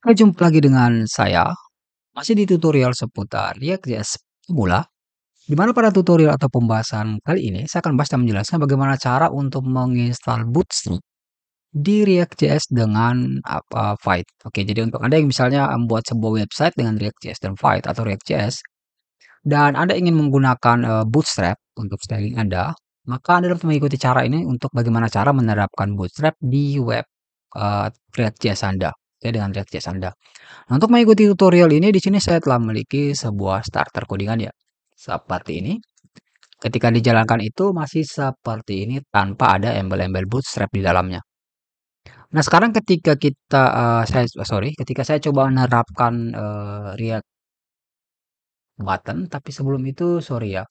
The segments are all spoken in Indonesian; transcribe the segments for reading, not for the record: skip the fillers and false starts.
Jumpa lagi dengan saya, masih di tutorial seputar React.js pemula, di mana pada tutorial atau pembahasan kali ini saya akan bahas dan menjelaskan bagaimana cara untuk menginstal Bootstrap di React.js dengan Vite. Oke, jadi untuk Anda yang misalnya membuat sebuah website dengan React.js dan Vite atau React.js, dan Anda ingin menggunakan Bootstrap untuk styling Anda, maka Anda dapat mengikuti cara ini untuk bagaimana cara menerapkan Bootstrap di web React.js Anda, ya, dengan React.js Anda. Nah, untuk mengikuti tutorial ini di sini saya telah memiliki sebuah starter codingan ya. Seperti ini. Ketika dijalankan itu masih seperti ini tanpa ada embel-embel bootstrap di dalamnya. Nah, sekarang ketika kita ketika saya coba menerapkan React button, tapi sebelum itu sorry ya.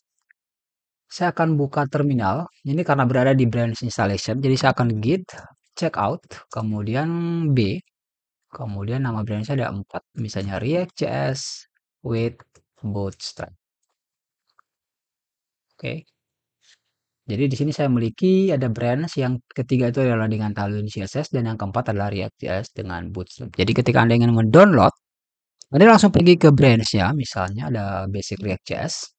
Saya akan buka terminal. Ini karena berada di branch installation, jadi saya akan git checkout, kemudian B, kemudian nama branch ada 4, misalnya React.js with Bootstrap. Oke. Jadi di sini saya memiliki ada branch yang ketiga itu adalah dengan Tailwind CSS dan yang keempat adalah React.js dengan Bootstrap. Jadi ketika Anda ingin mendownload, Anda langsung pergi ke branch ya, misalnya ada basic React.js.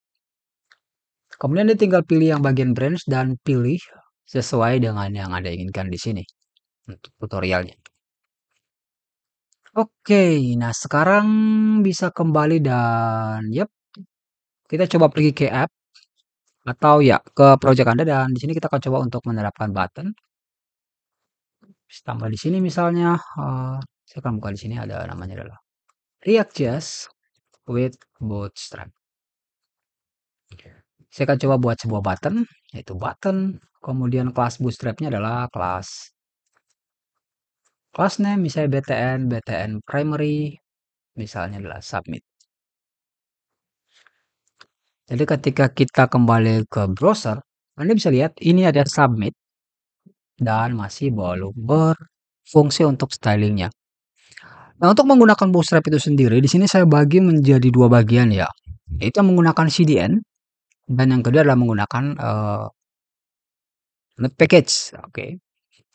Kemudian Anda tinggal pilih yang bagian branch dan pilih sesuai dengan yang Anda inginkan di sini untuk tutorialnya. Oke, nah sekarang bisa kembali dan kita coba pergi ke app atau ya ke project Anda dan di sini kita akan coba untuk menerapkan button. Tambah di sini misalnya, saya akan buka di sini ada namanya adalah React.js with Bootstrap. Saya akan coba buat sebuah button, yaitu button, kemudian kelas Bootstrapnya adalah kelas name, misalnya btn primary, misalnya adalah submit. Jadi ketika kita kembali ke browser, Anda bisa lihat ini ada submit dan masih belum berfungsi untuk stylingnya. Nah, untuk menggunakan Bootstrap itu sendiri, di sini saya bagi menjadi dua bagian ya. Yaitu menggunakan CDN dan yang kedua adalah menggunakan net package. Oke.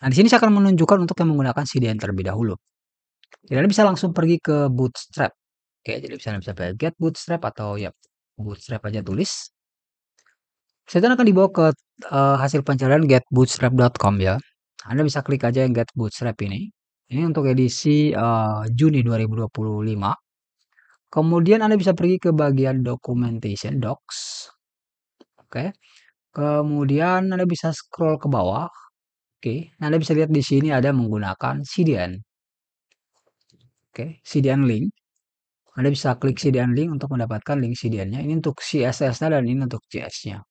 Nah, di sini saya akan menunjukkan untuk yang menggunakan CDN terlebih dahulu. Jadi Anda bisa langsung pergi ke Bootstrap. Oke, jadi bisa pilih get Bootstrap atau ya Bootstrap aja tulis. Saya akan dibawa ke hasil pencarian getbootstrap.com ya. Anda bisa klik aja yang get Bootstrap ini. Ini untuk edisi Juni 2025. Kemudian Anda bisa pergi ke bagian documentation docs. Oke. Kemudian Anda bisa scroll ke bawah. Oke. Nah, Anda bisa lihat di sini ada menggunakan CDN. Oke, CDN link. Anda bisa klik CDN link untuk mendapatkan link CDN-nya. Ini untuk CSS-nya dan ini untuk JS-nya.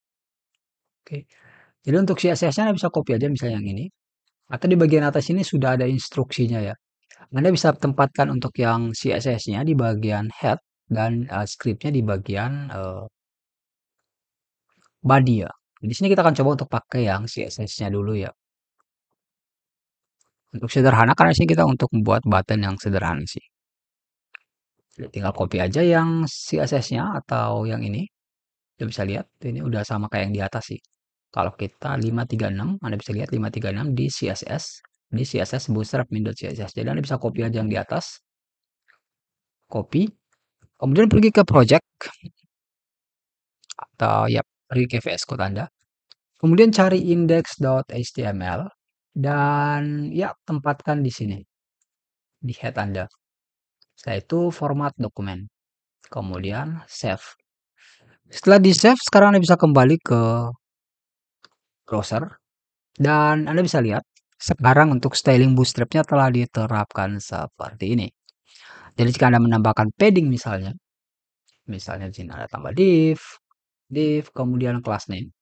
Oke. Jadi untuk CSS-nya Anda bisa copy aja misalnya yang ini. Atau di bagian atas ini sudah ada instruksinya ya. Anda bisa tempatkan untuk yang CSS-nya di bagian head dan script-nya di bagian body ya. Di sini kita akan coba untuk pakai yang CSS-nya dulu ya. Untuk sederhana karena sih kita untuk membuat button yang sederhana sih. Jadi tinggal copy aja yang CSS-nya atau yang ini. Kita bisa lihat ini udah sama kayak yang di atas sih. Kalau kita 536, Anda bisa lihat 536 di CSS Bootstrap min.css. Jadi Anda bisa copy aja yang di atas. Copy. Kemudian pergi ke project atau ya pergi ke VS Code Anda. Kemudian cari index.html dan ya tempatkan di sini di head Anda. Setelah itu format dokumen. Kemudian save. Setelah di save, sekarang Anda bisa kembali ke browser dan Anda bisa lihat sekarang untuk styling bootstrapnya telah diterapkan seperti ini. Jadi jika Anda menambahkan padding misalnya di sini ada tambah div, kemudian class name,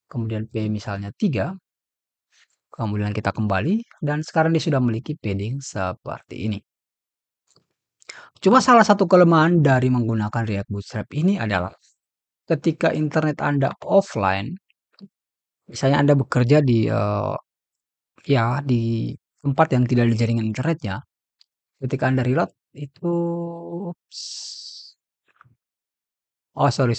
kemudian p misalnya 3, kemudian kita kembali dan sekarang dia sudah memiliki padding seperti ini. Cuma salah satu kelemahan dari menggunakan React Bootstrap ini adalah ketika internet Anda offline, misalnya Anda bekerja di di tempat yang tidak ada jaringan internetnya, ketika Anda reload itu oh sorry.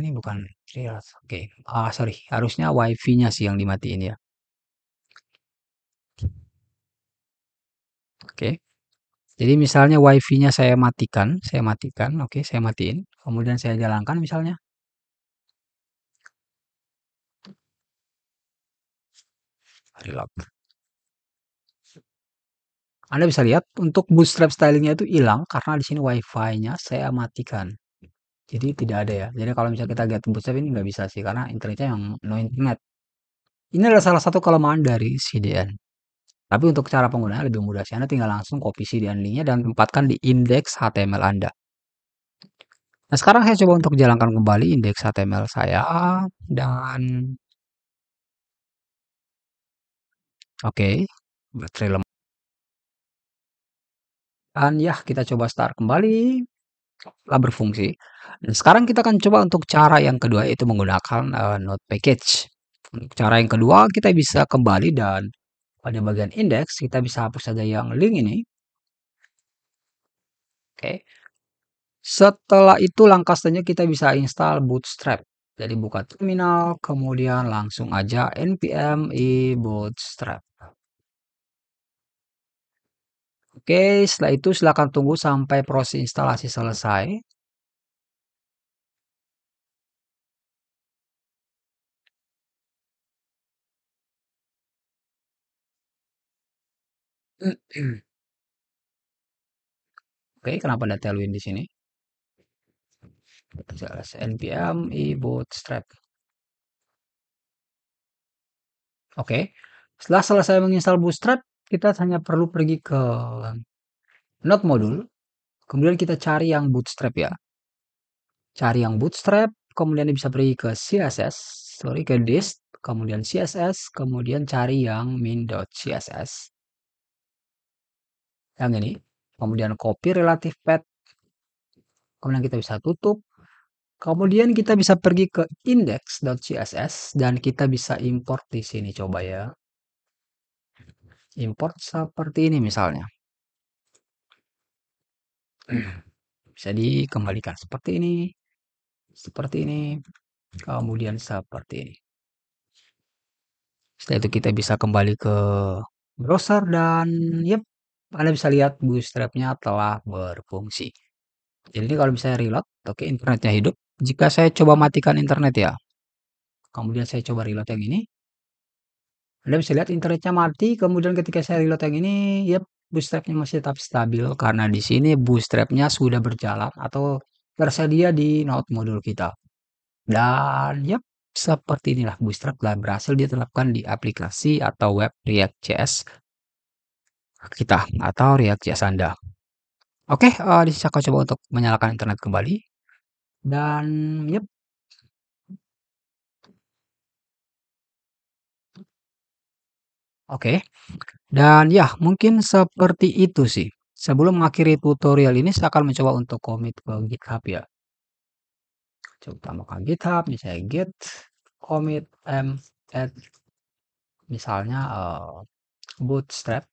Ini bukan reload, oke. Sorry, harusnya WiFi-nya sih yang dimatiin ya. Jadi misalnya WiFi-nya saya matikan, oke, saya matiin, kemudian saya jalankan misalnya, reload. Anda bisa lihat untuk bootstrap stylingnya itu hilang karena di sini WiFi-nya saya matikan. Jadi tidak ada ya. Jadi kalau misalnya kita get bootstrap ini nggak bisa sih karena internetnya yang no internet. Ini adalah salah satu kelemahan dari CDN. Tapi untuk cara penggunaan lebih mudah sih. Anda tinggal langsung copy CDN linknya dan tempatkan di indeks HTML Anda. Nah, sekarang saya coba untuk jalankan kembali indeks HTML saya dan oke, baterai lemah. Dan ya, kita coba start kembali. Telah berfungsi. Dan sekarang kita akan coba untuk cara yang kedua yaitu menggunakan node package. Untuk cara yang kedua kita bisa kembali dan pada bagian indeks kita bisa hapus saja yang link ini. Oke. Setelah itu langkah selanjutnya kita bisa install Bootstrap. Jadi buka terminal, kemudian langsung aja npm i bootstrap. Oke, setelah itu silakan tunggu sampai proses instalasi selesai. Oke, kenapa ada tailwind di sini? Jelas npm i bootstrap. Oke, setelah selesai menginstal Bootstrap, kita hanya perlu pergi ke Node modul, kemudian kita cari yang Bootstrap ya. Cari yang Bootstrap, kemudian bisa pergi ke CSS, sorry ke dist, kemudian CSS, kemudian cari yang min.css. Yang ini, kemudian copy relative path, kemudian kita bisa tutup. Kemudian kita bisa pergi ke index.css dan kita bisa import di sini coba ya. Import seperti ini misalnya. Bisa dikembalikan seperti ini, kemudian seperti ini. Setelah itu kita bisa kembali ke browser dan yep, Anda bisa lihat Bootstrap-nya telah berfungsi. Jadi ini kalau misalnya reload, oke internetnya hidup. Jika saya coba matikan internet ya, kemudian saya coba reload yang ini, Anda bisa lihat internetnya mati. Kemudian ketika saya reload yang ini, yep, Bootstrap-nya masih tetap stabil karena di sini Bootstrap-nya sudah berjalan atau tersedia di node modul kita. Dan yep, seperti inilah Bootstrap telah berhasil diterapkan di aplikasi atau web React.js kita atau React.js Anda. Oke, di sini aku coba untuk menyalakan internet kembali. Dan yep, oke. Dan ya, mungkin seperti itu sih. Sebelum mengakhiri tutorial ini, saya akan mencoba untuk commit ke GitHub ya. Coba tambahkan GitHub, misalnya git commit add misalnya bootstrap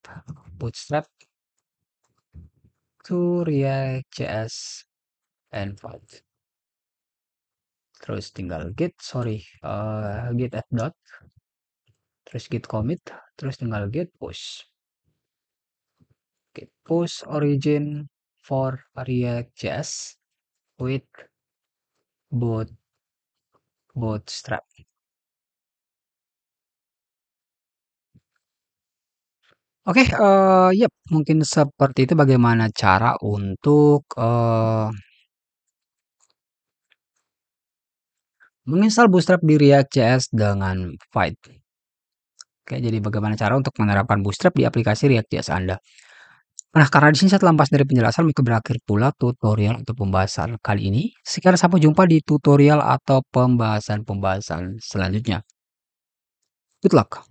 to React.js environment. Terus tinggal git add dot, terus git commit, terus tinggal git push origin for React.js with bootstrap. Oke, yap, mungkin seperti itu bagaimana cara untuk menginstal Bootstrap di React.js dengan Vite. Oke, jadi bagaimana cara untuk menerapkan Bootstrap di aplikasi React.js Anda. Nah, karena di sini saya telah lepas dari penjelasan, maka berakhir pula tutorial untuk pembahasan kali ini. Sekarang sampai jumpa di tutorial atau pembahasan-pembahasan selanjutnya. Good luck.